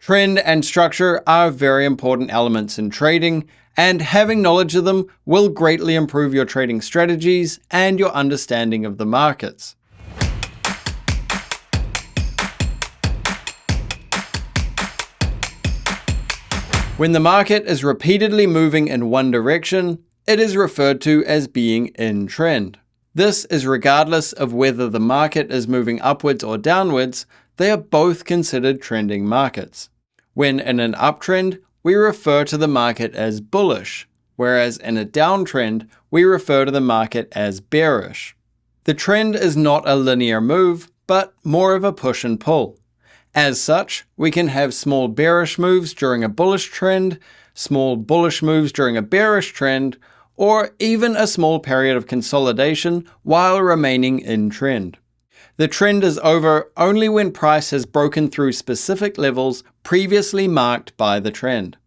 Trend and structure are very important elements in trading, and having knowledge of them will greatly improve your trading strategies and your understanding of the markets. When the market is repeatedly moving in one direction, it is referred to as being in trend. This is regardless of whether the market is moving upwards or downwards, they are both considered trending markets. When in an uptrend, we refer to the market as bullish, whereas in a downtrend, we refer to the market as bearish. The trend is not a linear move, but more of a push and pull. As such, we can have small bearish moves during a bullish trend, small bullish moves during a bearish trend, or even a small period of consolidation while remaining in trend. The trend is over only when price has broken through specific levels previously marked by the trend.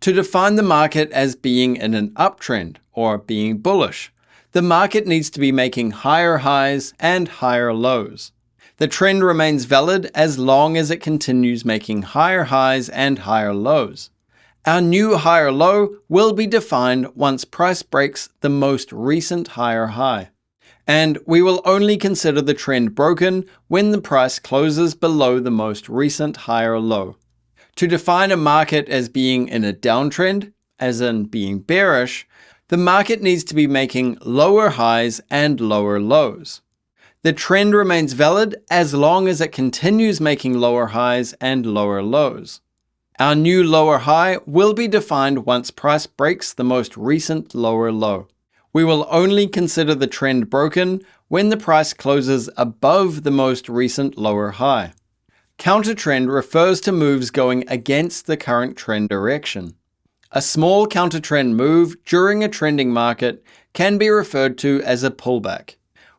To define the market as being in an uptrend, or being bullish, the market needs to be making higher highs and higher lows. The trend remains valid as long as it continues making higher highs and higher lows. Our new higher low will be defined once price breaks the most recent higher high. And we will only consider the trend broken when the price closes below the most recent higher low. To define a market as being in a downtrend, as in being bearish, the market needs to be making lower highs and lower lows. The trend remains valid as long as it continues making lower highs and lower lows. Our new lower high will be defined once price breaks the most recent lower low. We will only consider the trend broken when the price closes above the most recent lower high. Countertrend refers to moves going against the current trend direction. A small countertrend move during a trending market can be referred to as a pullback.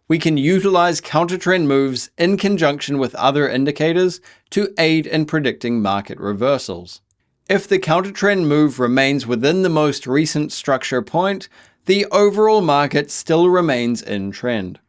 We can utilize countertrend moves in conjunction with other indicators to aid in predicting market reversals. If the countertrend move remains within the most recent structure point, the overall market still remains in trend.